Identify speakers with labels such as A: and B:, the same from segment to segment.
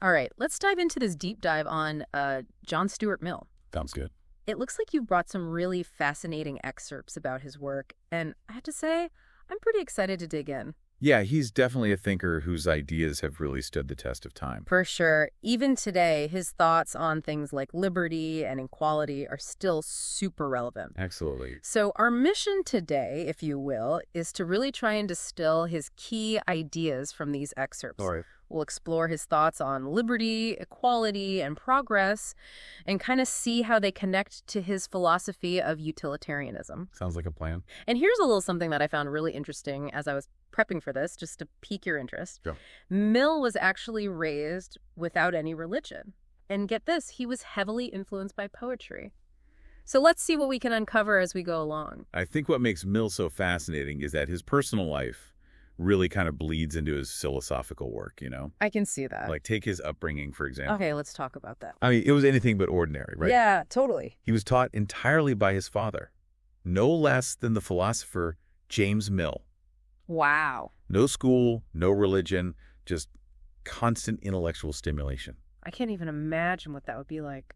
A: All right, let's dive into this deep dive on John Stuart Mill.
B: Sounds good.
A: It looks like you've brought some really fascinating excerpts about his work, and I have to say, I'm pretty excited to dig in.
B: Yeah, he's definitely a thinker whose ideas have really stood the test of time.
A: For sure, even today, his thoughts on things like liberty and equality are still super relevant.
B: Absolutely.
A: So our mission today, if you will, is to really try and distill his key ideas from these excerpts.
B: All right.
A: We'll explore his thoughts on liberty, equality, and progress, and kind of see how they connect to his philosophy of utilitarianism.
B: Sounds like a plan.
A: And here's a little something that I found really interesting as I was prepping for this, just to pique your interest.
B: Sure.
A: Mill was actually raised without any religion. And get this, he was heavily influenced by poetry. So let's see what we can uncover as we go along.
B: I think what makes Mill so fascinating is that his personal life really kind of bleeds into his philosophical work, you know?
A: I can see that.
B: Like, take his upbringing, for example.
A: Okay, let's talk about that.
B: I mean, it was anything but ordinary, right?
A: Yeah, totally.
B: He was taught entirely by his father, no less than the philosopher James Mill.
A: Wow.
B: No school, no religion, just constant intellectual stimulation.
A: I can't even imagine what that would be like.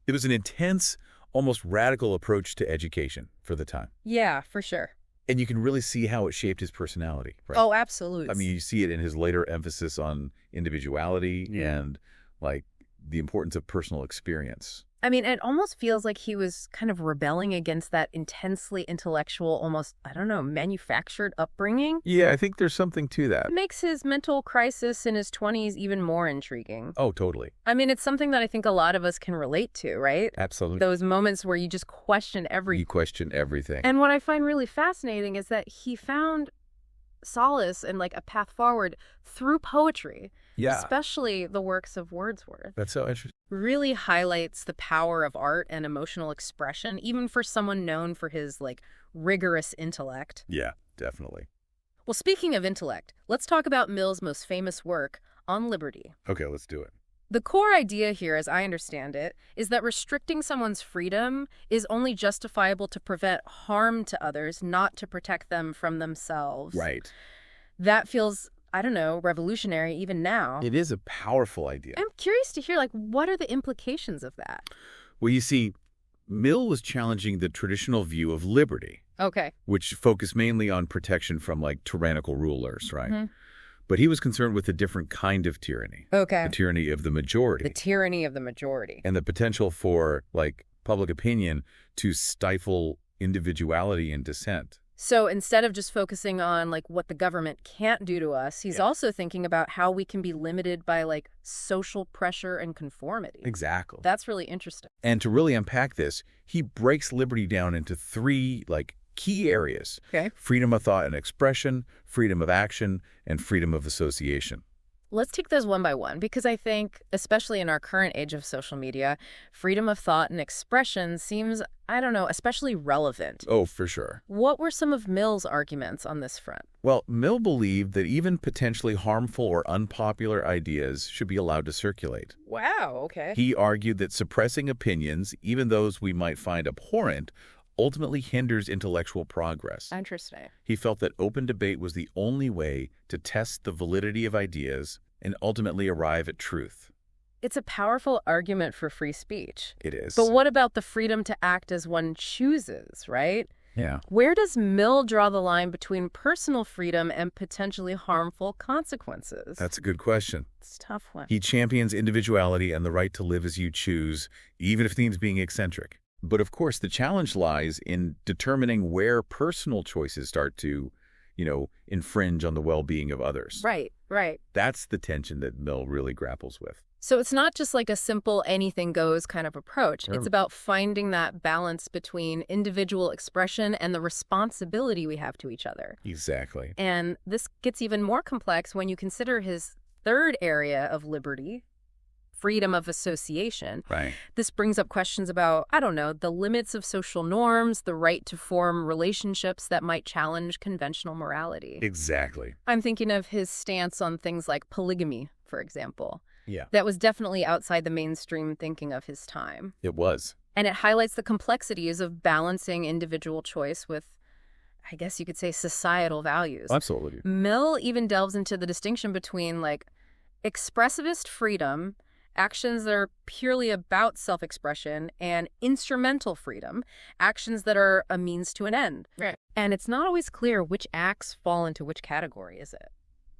B: It was an intense, almost radical approach to education for the time.
A: Yeah, for sure.
B: And you can really see how it shaped his personality, right?
A: Oh, absolutely.
B: I mean, you see it in his later emphasis on individuality and, like, the importance of personal experience.
A: I mean, it almost feels like he was kind of rebelling against that intensely intellectual, almost, I don't know, manufactured upbringing.
B: Yeah, I think there's something to that.
A: It makes his mental crisis in his 20s even more intriguing.
B: Oh, totally.
A: I mean, it's something that I think a lot of us can relate to, right?
B: Absolutely.
A: Those moments where you just question
B: You
A: everything.
B: question everything.
A: And what I find really fascinating is that he found solace and like a path forward through poetry, especially the works of Wordsworth.
B: That's so interesting.
A: Really highlights the power of art and emotional expression, even for someone known for his like rigorous intellect.
B: Yeah, definitely.
A: Well, speaking of intellect, let's talk about Mill's most famous work, On Liberty.
B: Okay, let's do it.
A: The core idea here, as I understand it, is that restricting someone's freedom is only justifiable to prevent harm to others, not to protect them from themselves.
B: Right.
A: That feels, I don't know, revolutionary even now.
B: It is a powerful idea.
A: I'm curious to hear, like, what are the implications of that?
B: Well, you see, Mill was challenging the traditional view of liberty,
A: Okay.
B: which focused mainly on protection from, like, tyrannical rulers, right?
A: Mm-hmm.
B: But he was concerned with a different kind of tyranny.
A: Okay.
B: The tyranny of the majority.
A: The tyranny of the majority.
B: And the potential for, like, public opinion to stifle individuality and dissent.
A: So instead of just focusing on like what the government can't do to us, he's also thinking about how we can be limited by like social pressure and conformity.
B: Exactly.
A: That's really interesting.
B: And to really unpack this, he breaks liberty down into three, like, key areas.
A: Okay.
B: Freedom of thought and expression, freedom of action, and freedom of association.
A: Let's take those one by one, because I think, especially in our current age of social media, freedom of thought and expression seems, I don't know, especially relevant.
B: Oh, for sure.
A: What were some of Mill's arguments on this front?
B: Well, Mill believed that even potentially harmful or unpopular ideas should be allowed to circulate.
A: Wow, okay.
B: He argued that suppressing opinions, even those we might find abhorrent, ultimately hinders intellectual progress.
A: Interesting.
B: He felt that open debate was the only way to test the validity of ideas and ultimately arrive at truth.
A: It's a powerful argument for free speech.
B: It is.
A: But what about the freedom to act as one chooses, right?
B: Yeah.
A: Where does Mill draw the line between personal freedom and potentially harmful consequences?
B: That's a good question.
A: It's a tough one.
B: He champions individuality and the right to live as you choose, even if it means being eccentric. But of course, the challenge lies in determining where personal choices start to, infringe on the well-being of others.
A: Right, right.
B: That's the tension that Mill really grapples with.
A: So it's not just like a simple anything goes kind of approach.
B: Sure.
A: It's about finding that balance between individual expression and the responsibility we have to each other.
B: Exactly.
A: And this gets even more complex when you consider his third area of liberty, freedom of association.
B: Right.
A: This brings up questions about, I don't know, the limits of social norms, the right to form relationships that might challenge conventional morality.
B: Exactly.
A: I'm thinking of his stance on things like polygamy, for example.
B: Yeah.
A: That was definitely outside the mainstream thinking of his time.
B: It was.
A: And it highlights the complexities of balancing individual choice with, I guess you could say, societal values.
B: Absolutely.
A: Mill even delves into the distinction between, like, expressivist freedom, actions that are purely about self-expression, and instrumental freedom, actions that are a means to an end.
B: Right.
A: And it's not always clear which acts fall into which category, is it?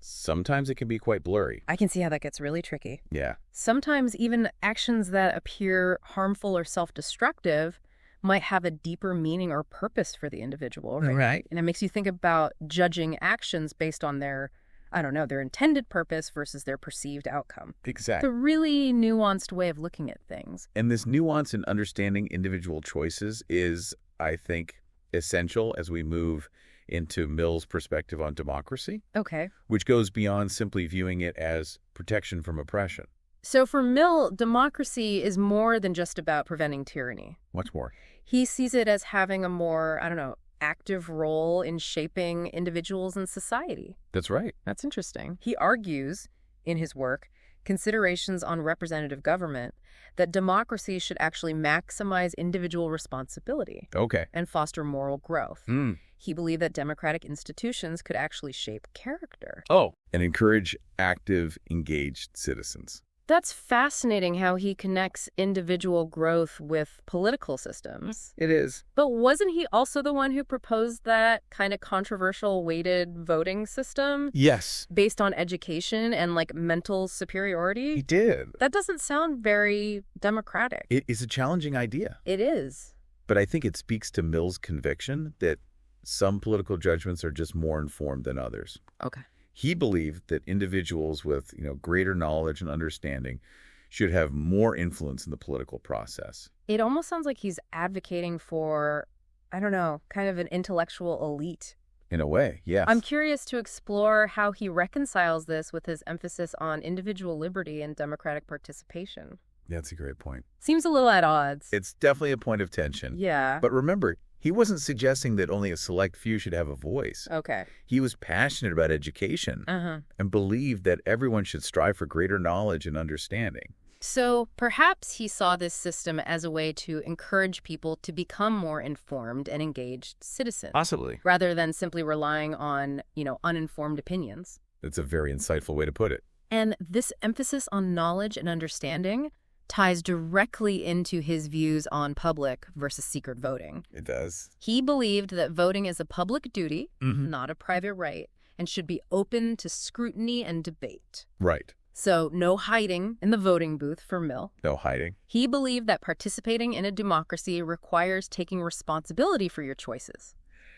B: Sometimes it can be quite blurry.
A: I can see how that gets really tricky.
B: Yeah.
A: Sometimes even actions that appear harmful or self-destructive might have a deeper meaning or purpose for the individual.
B: Right.
A: And it makes you think about judging actions based on their, I don't know, their intended purpose versus their perceived outcome.
B: Exactly.
A: It's a really nuanced way of looking at things.
B: And this nuance in understanding individual choices is, I think, essential as we move into Mill's perspective on democracy,
A: Okay.
B: which goes beyond simply viewing it as protection from oppression.
A: So for Mill, democracy is more than just about preventing tyranny.
B: Much more.
A: He sees it as having a more, I don't know, active role in shaping individuals and society.
B: That's right.
A: That's interesting. He argues in his work, Considerations on Representative Government, that democracy should actually maximize individual responsibility
B: Okay.
A: and foster moral growth.
B: Hmm.
A: He believed that democratic institutions could actually shape character.
B: Oh. And encourage active, engaged citizens.
A: That's fascinating how he connects individual growth with political systems.
B: It is.
A: But wasn't he also the one who proposed that kind of controversial weighted voting system
B: Yes.
A: based on education and like mental superiority?
B: He did.
A: That doesn't sound very democratic.
B: It is a challenging idea,
A: It is.
B: but I think it speaks to Mill's conviction that some political judgments are just more informed than others.
A: Okay.
B: He believed that individuals with, greater knowledge and understanding should have more influence in the political process.
A: It almost sounds like he's advocating for, I don't know, kind of an intellectual elite.
B: In a way, yes.
A: I'm curious to explore how he reconciles this with his emphasis on individual liberty and democratic participation.
B: That's a great point.
A: Seems a little at odds.
B: It's definitely a point of tension.
A: Yeah.
B: But remember, he wasn't suggesting that only a select few should have a voice.
A: Okay.
B: He was passionate about education and believed that everyone should strive for greater knowledge and understanding.
A: So perhaps he saw this system as a way to encourage people to become more informed and engaged citizens.
B: Possibly.
A: Rather than simply relying on, uninformed opinions.
B: That's a very insightful way to put it.
A: And this emphasis on knowledge and understanding ties directly into his views on public versus secret voting.
B: It does.
A: He believed that voting is a public duty, not a private right, and should be open to scrutiny and debate.
B: Right.
A: So no hiding in the voting booth for Mill.
B: No hiding.
A: He believed that participating in a democracy requires taking responsibility for your choices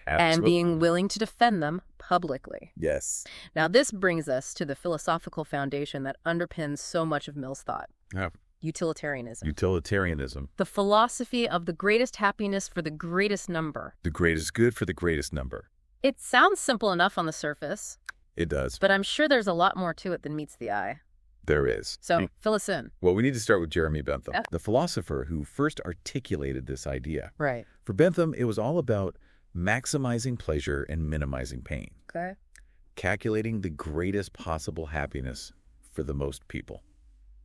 A: and being willing to defend them publicly.
B: Yes.
A: Now, this brings us to the philosophical foundation that underpins so much of Mill's thought.
B: Yeah.
A: Utilitarianism.
B: Utilitarianism.
A: The philosophy of the greatest happiness for the greatest number.
B: The greatest good for the greatest number.
A: It sounds simple enough on the surface,
B: It does.
A: but I'm sure there's a lot more to it than meets the eye.
B: There is.
A: So, fill us in.
B: Well, we need to start with Jeremy Bentham,
A: Yeah.
B: the philosopher who first articulated this idea.
A: Right.
B: For Bentham, it was all about maximizing pleasure and minimizing pain,
A: Okay.
B: calculating the greatest possible happiness for the most people.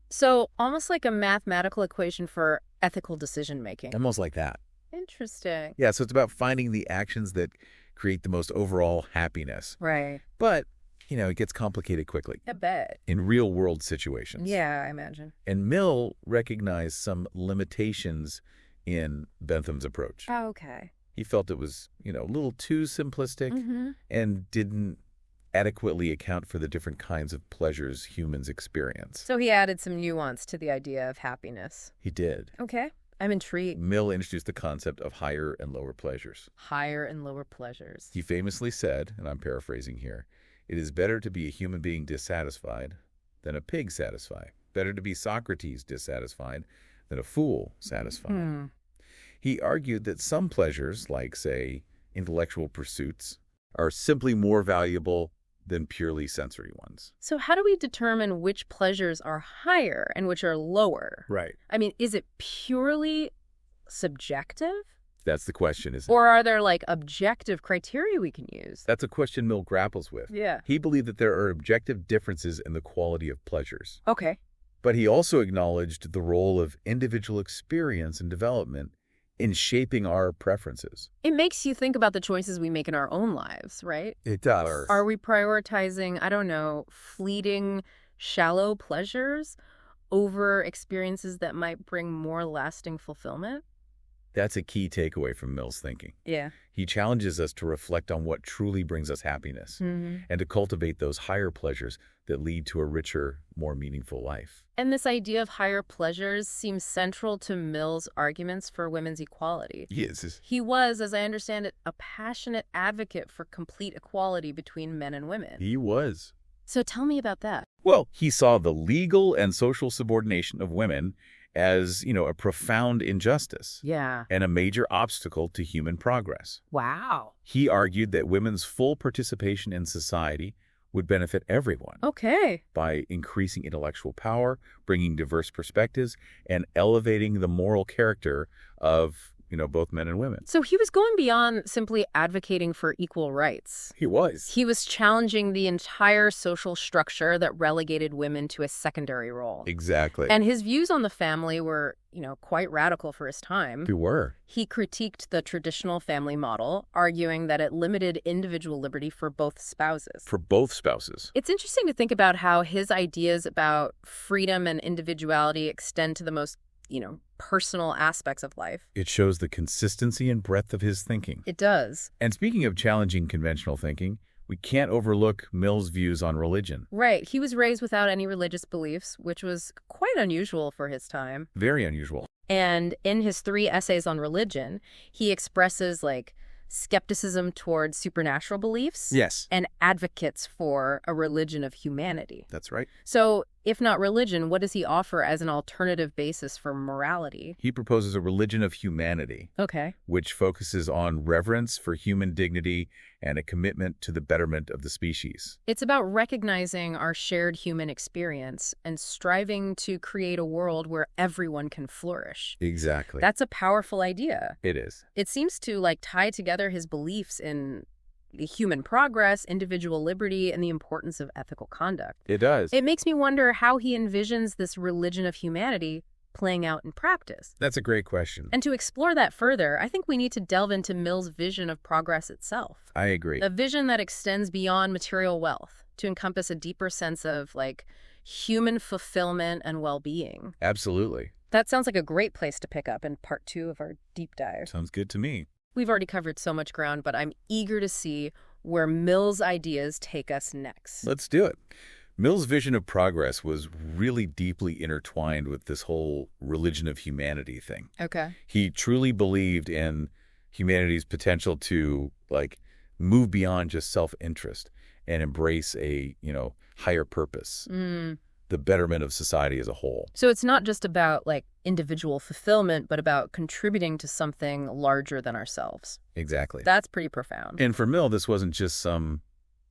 A: So, almost like a mathematical equation for ethical decision-making.
B: Almost like that.
A: Interesting.
B: Yeah, so it's about finding the actions that create the most overall happiness.
A: Right.
B: But, it gets complicated quickly
A: I bet.
B: in real-world situations.
A: Yeah, I imagine.
B: And Mill recognized some limitations in Bentham's approach.
A: Oh, okay.
B: He felt it was, a little too simplistic and didn't adequately account for the different kinds of pleasures humans experience.
A: So he added some nuance to the idea of happiness.
B: He did.
A: Okay. I'm intrigued.
B: Mill introduced the concept of higher and lower pleasures.
A: Higher and lower pleasures.
B: He famously said, and I'm paraphrasing here, "It is better to be a human being dissatisfied than a pig satisfied. Better to be Socrates dissatisfied than a fool satisfied." He argued that some pleasures, like, say, intellectual pursuits, are simply more valuable than purely sensory ones.
A: So how do we determine which pleasures are higher and which are lower?
B: Right.
A: I mean, is it purely subjective?
B: That's the question, isn't it?
A: Or are there like objective criteria we can use?
B: That's a question Mill grapples with.
A: Yeah.
B: He believed that there are objective differences in the quality of pleasures.
A: Okay.
B: But he also acknowledged the role of individual experience and development in shaping our preferences.
A: It makes you think about the choices we make in our own lives, right?
B: It does.
A: Are we prioritizing, I don't know, fleeting shallow pleasures over experiences that might bring more lasting fulfillment?
B: That's a key takeaway from Mill's thinking.
A: Yeah.
B: He challenges us to reflect on what truly brings us happiness and to cultivate those higher pleasures that lead to a richer, more meaningful life.
A: And this idea of higher pleasures seems central to Mill's arguments for women's equality.
B: Yes.
A: He was, as I understand it, a passionate advocate for complete equality between men and women.
B: He was.
A: So tell me about that.
B: Well, he saw the legal and social subordination of women as, a profound injustice.
A: Yeah.
B: And a major obstacle to human progress.
A: Wow.
B: He argued that women's full participation in society would benefit everyone
A: Okay.
B: by increasing intellectual power, bringing diverse perspectives, and elevating the moral character of, both men and women.
A: So he was going beyond simply advocating for equal rights.
B: He was.
A: He was challenging the entire social structure that relegated women to a secondary role.
B: Exactly.
A: And his views on the family were, quite radical for his time.
B: They were.
A: He critiqued the traditional family model, arguing that it limited individual liberty for both spouses.
B: For both spouses.
A: It's interesting to think about how his ideas about freedom and individuality extend to the most, personal aspects of life.
B: It shows the consistency and breadth of his thinking.
A: It does.
B: And speaking of challenging conventional thinking, we can't overlook Mill's views on religion.
A: Right. He was raised without any religious beliefs, which was quite unusual for his time.
B: Very unusual.
A: And in his 3 essays on religion, he expresses skepticism towards supernatural beliefs.
B: Yes.
A: And advocates for a religion of humanity.
B: That's right.
A: So, if not religion, what does he offer as an alternative basis for morality?
B: He proposes a religion of humanity.
A: Okay.
B: Which focuses on reverence for human dignity and a commitment to the betterment of the species.
A: It's about recognizing our shared human experience and striving to create a world where everyone can flourish.
B: Exactly.
A: That's a powerful idea.
B: It is.
A: It seems to tie together his beliefs in human progress, individual liberty, and the importance of ethical conduct.
B: It does.
A: It makes me wonder how he envisions this religion of humanity playing out in practice.
B: That's a great question.
A: And to explore that further, I think we need to delve into Mill's vision of progress itself.
B: I agree.
A: A vision that extends beyond material wealth to encompass a deeper sense of human fulfillment and well-being.
B: Absolutely.
A: That sounds like a great place to pick up in part 2 of our deep dive.
B: Sounds good to me.
A: We've already covered so much ground, but I'm eager to see where Mill's ideas take us next.
B: Let's do it. Mill's vision of progress was really deeply intertwined with this whole religion of humanity thing.
A: Okay.
B: He truly believed in humanity's potential to, move beyond just self-interest and embrace a, higher purpose. The betterment of society as a whole.
A: So it's not just about individual fulfillment, but about contributing to something larger than ourselves.
B: Exactly.
A: That's pretty profound.
B: And for Mill, this wasn't just some,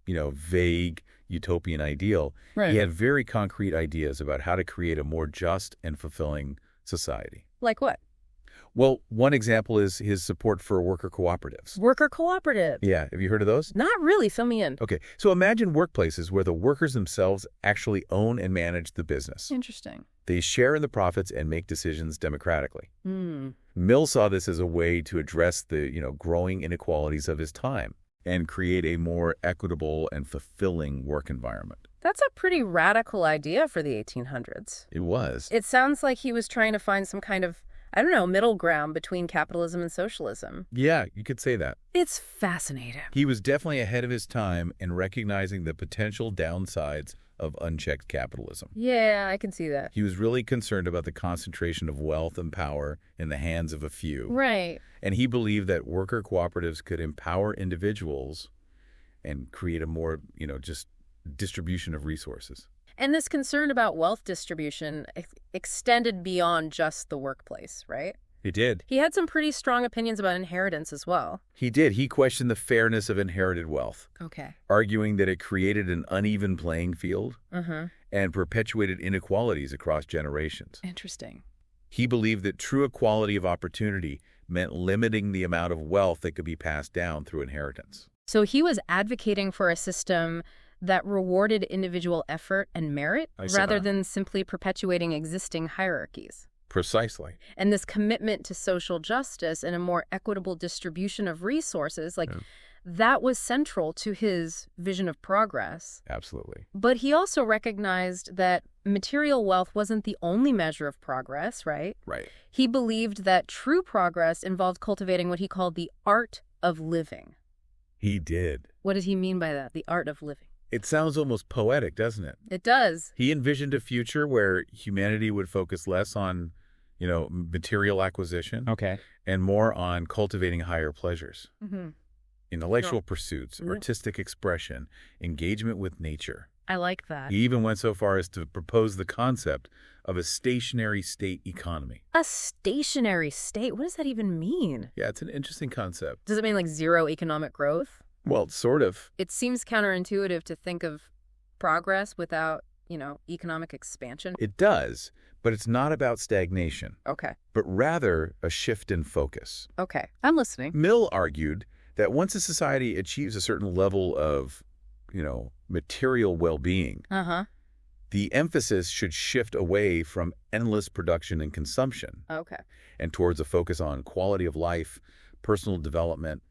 B: vague utopian ideal.
A: Right.
B: He had very concrete ideas about how to create a more just and fulfilling society.
A: Like what?
B: Well, one example is his support for worker cooperatives.
A: Worker cooperatives.
B: Yeah, have you heard of those?
A: Not really. Fill me in.
B: Okay, so imagine workplaces where the workers themselves actually own and manage the business.
A: Interesting.
B: They share in the profits and make decisions democratically. Mill saw this as a way to address the, growing inequalities of his time and create a more equitable and fulfilling work environment.
A: That's a pretty radical idea for the 1800s.
B: It was.
A: It sounds like he was trying to find some kind of, middle ground between capitalism and socialism.
B: Yeah, you could say that.
A: It's fascinating.
B: He was definitely ahead of his time in recognizing the potential downsides of unchecked capitalism.
A: Yeah, I can see that.
B: He was really concerned about the concentration of wealth and power in the hands of a few.
A: Right.
B: And he believed that worker cooperatives could empower individuals and create a more, just distribution of resources.
A: And this concern about wealth distribution extended beyond just the workplace, right?
B: He did.
A: He had some pretty strong opinions about inheritance as well.
B: He did. He questioned the fairness of inherited wealth,
A: Okay.
B: arguing that it created an uneven playing field and perpetuated inequalities across generations.
A: Interesting.
B: He believed that true equality of opportunity meant limiting the amount of wealth that could be passed down through inheritance.
A: So he was advocating for a system that rewarded individual effort and merit rather than simply perpetuating existing hierarchies.
B: Precisely.
A: And this commitment to social justice and a more equitable distribution of resources, That was central to his vision of progress.
B: Absolutely.
A: But he also recognized that material wealth wasn't the only measure of progress, right?
B: Right.
A: He believed that true progress involved cultivating what he called the art of living.
B: He did.
A: What did he mean by that, the art of living?
B: It sounds almost poetic, doesn't it?
A: It does.
B: He envisioned a future where humanity would focus less on, material acquisition.
C: Okay.
B: And more on cultivating higher pleasures.
A: Mm-hmm.
B: Intellectual pursuits, artistic expression, engagement with nature.
A: I like that.
B: He even went so far as to propose the concept of a stationary state economy.
A: A stationary state? What does that even mean?
B: Yeah, it's an interesting concept.
A: Does it mean like zero economic growth?
B: Well, sort of.
A: It seems counterintuitive to think of progress without, economic expansion.
B: It does, but it's not about stagnation.
A: Okay.
B: But rather a shift in focus.
A: Okay. I'm listening.
B: Mill argued that once a society achieves a certain level of, material well-being, the emphasis should shift away from endless production and consumption.
A: Okay.
B: And towards a focus on quality of life, personal development,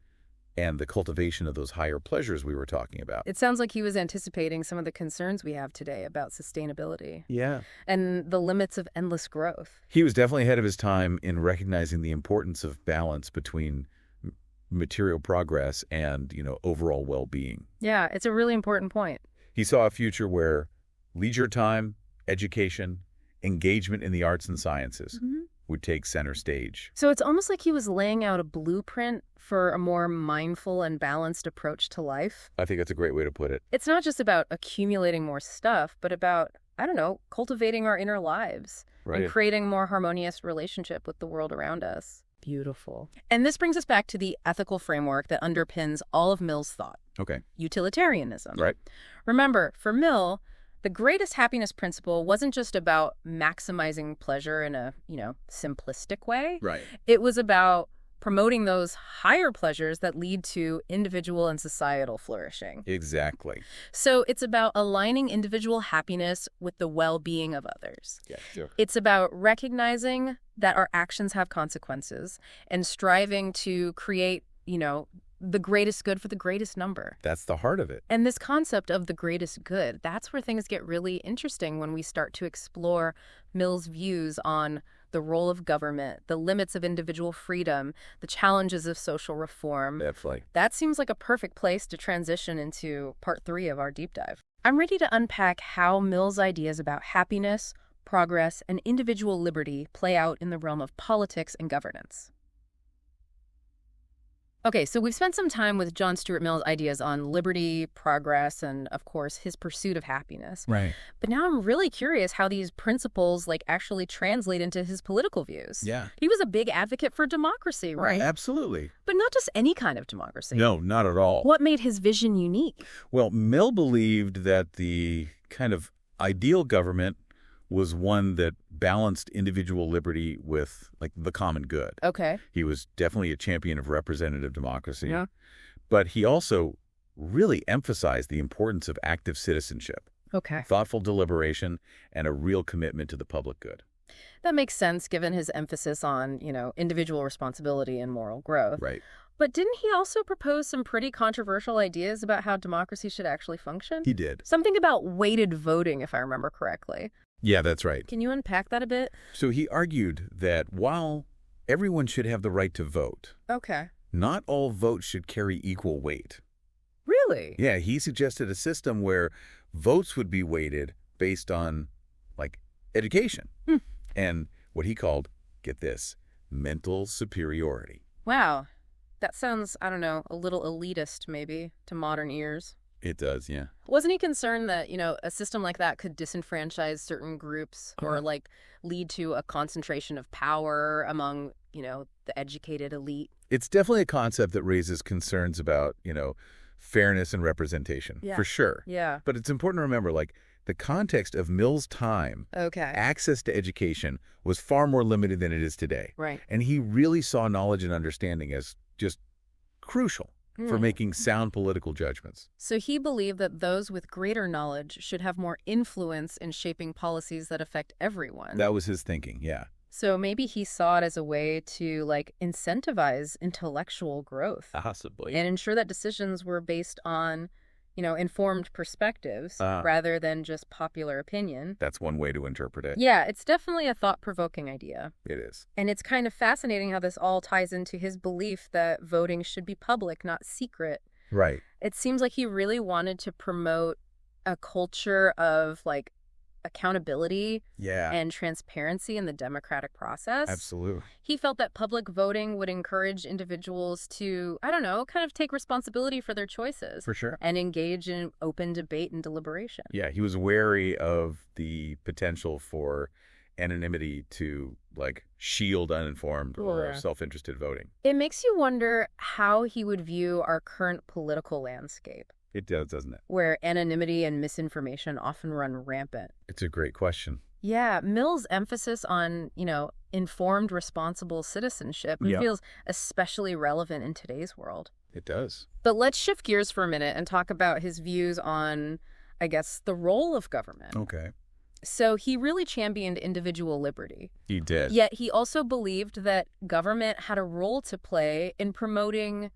B: and the cultivation of those higher pleasures we were talking about.
A: It sounds like he was anticipating some of the concerns we have today about sustainability.
B: Yeah.
A: And the limits of endless growth.
B: He was definitely ahead of his time in recognizing the importance of balance between material progress and, overall well-being.
A: Yeah, it's a really important point.
B: He saw a future where leisure time, education, engagement in the arts and sciences would take center stage.
A: So it's almost like he was laying out a blueprint for a more mindful and balanced approach to life.
B: I think that's a great way to put it.
A: It's not just about accumulating more stuff, but about, cultivating our inner lives and creating a more harmonious relationship with the world around us. Beautiful. And this brings us back to the ethical framework that underpins all of Mill's thought.
B: Okay.
A: Utilitarianism.
B: Right.
A: Remember, for Mill, the greatest happiness principle wasn't just about maximizing pleasure in a, simplistic way.
B: Right.
A: It was about promoting those higher pleasures that lead to individual and societal flourishing.
B: Exactly.
A: So it's about aligning individual happiness with the well-being of others.
B: Yeah, sure.
A: It's about recognizing that our actions have consequences and striving to create, the greatest good for the greatest number.
B: That's the heart of it.
A: And this concept of the greatest good, that's where things get really interesting when we start to explore Mill's views on the role of government, the limits of individual freedom, the challenges of social reform.
B: Definitely.
A: That seems like a perfect place to transition into part 3 of our deep dive. I'm ready to unpack how Mill's ideas about happiness, progress, and individual liberty play out in the realm of politics and governance. Okay, so we've spent some time with John Stuart Mill's ideas on liberty, progress, and, of course, his pursuit of happiness.
C: Right.
A: But now I'm really curious how these principles, actually translate into his political views.
B: Yeah.
A: He was a big advocate for democracy, right?
B: Absolutely.
A: But not just any kind of democracy.
B: No, not at all.
A: What made his vision unique?
B: Well, Mill believed that the kind of ideal government was one that balanced individual liberty with, the common good.
A: Okay.
B: He was definitely a champion of representative democracy.
A: Yeah.
B: But he also really emphasized the importance of active citizenship,
A: Okay.
B: thoughtful deliberation, and a real commitment to the public good.
A: That makes sense given his emphasis on, individual responsibility and moral growth.
B: Right.
A: But didn't he also propose some pretty controversial ideas about how democracy should actually function?
B: He did.
A: Something about weighted voting, if I remember correctly.
B: Yeah, that's right.
A: Can you unpack that a bit?
B: So he argued that while everyone should have the right to vote,
A: Okay.
B: not all votes should carry equal weight.
A: Really?
B: Yeah, he suggested a system where votes would be weighted based on, education and what he called, get this, mental superiority.
A: Wow. That sounds, a little elitist maybe to modern ears.
B: It does, yeah.
A: Wasn't he concerned that, a system like that could disenfranchise certain groups or, lead to a concentration of power among, the educated elite?
B: It's definitely a concept that raises concerns about, fairness and representation, for sure.
A: Yeah.
B: But it's important to remember, the context of Mill's time,
A: Okay.
B: access to education was far more limited than it is today.
A: Right.
B: And he really saw knowledge and understanding as just crucial for making sound political judgments.
A: So he believed that those with greater knowledge should have more influence in shaping policies that affect everyone.
B: That was his thinking, yeah.
A: So maybe he saw it as a way to, like, incentivize intellectual growth
B: Possibly.
A: and ensure that decisions were based on, informed perspectives rather than just popular opinion.
B: That's one way to interpret it.
A: Yeah, it's definitely a thought-provoking idea.
B: It is.
A: And it's kind of fascinating how this all ties into his belief that voting should be public, not secret.
B: Right.
A: It seems like he really wanted to promote a culture of, like, accountability and transparency in the democratic process.
B: Absolutely.
A: He felt that public voting would encourage individuals to, I don't know, kind of take responsibility for their choices.
B: For sure.
A: And engage in open debate and deliberation.
B: Yeah, he was wary of the potential for anonymity to, like, shield uninformed or self-interested voting.
A: It makes you wonder how he would view our current political landscape.
B: It does, doesn't it?
A: Where anonymity and misinformation often run rampant.
B: It's a great question.
A: Yeah, Mill's emphasis on, informed, responsible citizenship feels especially relevant in today's world.
B: It does.
A: But let's shift gears for a minute and talk about his views on, I guess, the role of government.
B: Okay.
A: So he really championed individual liberty.
B: He did.
A: Yet he also believed that government had a role to play in promoting,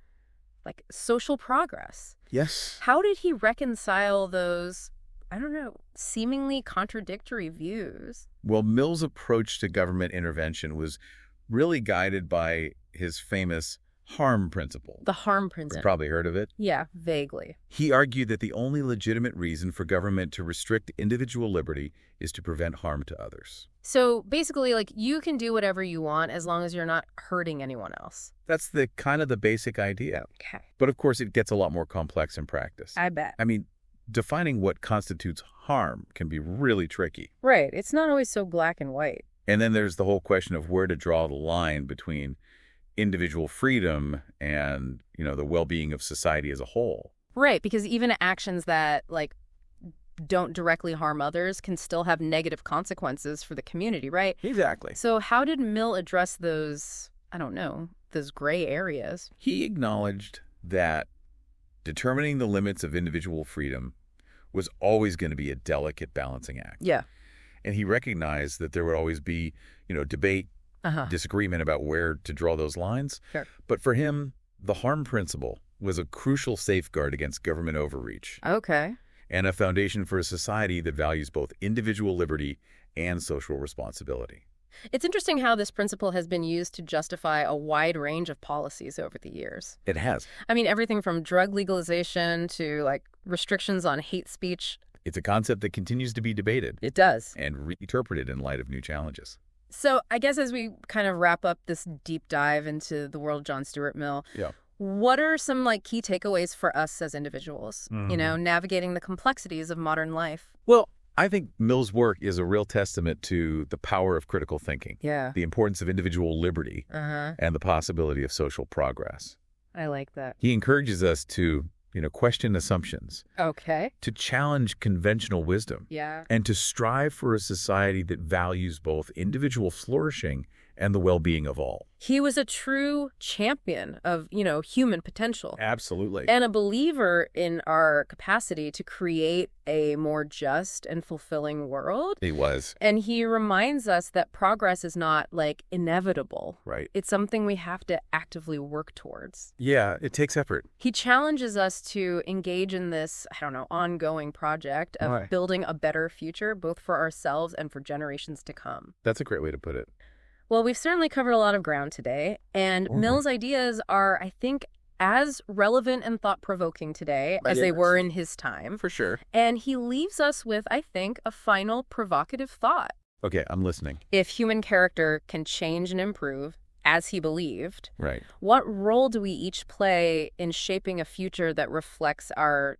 A: like, social progress.
B: Yes.
A: How did he reconcile those, I don't know, seemingly contradictory views?
B: Well, Mill's approach to government intervention was really guided by his famous harm principle.
A: The harm principle.
B: You've probably heard of it.
A: Yeah, vaguely.
B: He argued that the only legitimate reason for government to restrict individual liberty is to prevent harm to others.
A: So basically, like, you can do whatever you want as long as you're not hurting anyone else.
B: That's the kind of the basic idea.
A: Okay.
B: But of course, it gets a lot more complex in practice.
A: I bet.
B: I mean, defining what constitutes harm can be really tricky.
A: Right. It's not always so black and white.
B: And then there's the whole question of where to draw the line between individual freedom and, the well-being of society as a whole.
A: Right, because even actions that, like, don't directly harm others can still have negative consequences for the community, right?
B: Exactly.
A: So how did Mill address those, I don't know, those gray areas?
B: He acknowledged that determining the limits of individual freedom was always going to be a delicate balancing act.
A: Yeah.
B: And he recognized that there would always be, debate, disagreement about where to draw those lines.
A: Sure.
B: But for him, the harm principle was a crucial safeguard against government overreach.
A: Okay.
B: And a foundation for a society that values both individual liberty and social responsibility.
A: It's interesting how this principle has been used to justify a wide range of policies over the years.
B: It has.
A: I mean, everything from drug legalization to, like, restrictions on hate speech.
B: It's a concept that continues to be debated.
A: It does.
B: And reinterpreted in light of new challenges.
A: So I guess as we kind of wrap up this deep dive into the world of John Stuart Mill, what are some, like, key takeaways for us as individuals, navigating the complexities of modern life?
B: Well, I think Mill's work is a real testament to the power of critical thinking, the importance of individual liberty, and the possibility of social progress.
A: I like that.
B: He encourages us to, question assumptions, to challenge conventional wisdom, and to strive for a society that values both individual flourishing and the well-being of all.
A: He was a true champion of, human potential.
B: Absolutely.
A: And a believer in our capacity to create a more just and fulfilling world.
B: He was.
A: And he reminds us that progress is not, like, inevitable.
B: Right.
A: It's something we have to actively work towards.
B: Yeah, it takes effort.
A: He challenges us to engage in this, ongoing project of building a better future, both for ourselves and for generations to come.
B: That's a great way to put it.
A: Well, we've certainly covered a lot of ground today, and Mill's ideas are, I think, as relevant and thought-provoking today as they were in his time.
B: For sure.
A: And he leaves us with, I think, a final provocative thought.
B: Okay, I'm listening.
A: If human character can change and improve, as he believed,
B: what
A: role do we each play in shaping a future that reflects our,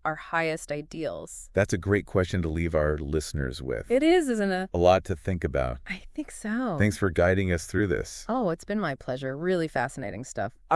A: our highest ideals?
B: That's a great question to leave our listeners with.
A: It is, isn't it?
B: A lot to think about.
A: I think so.
B: Thanks for guiding us through this.
A: Oh, it's been my pleasure. Really fascinating stuff.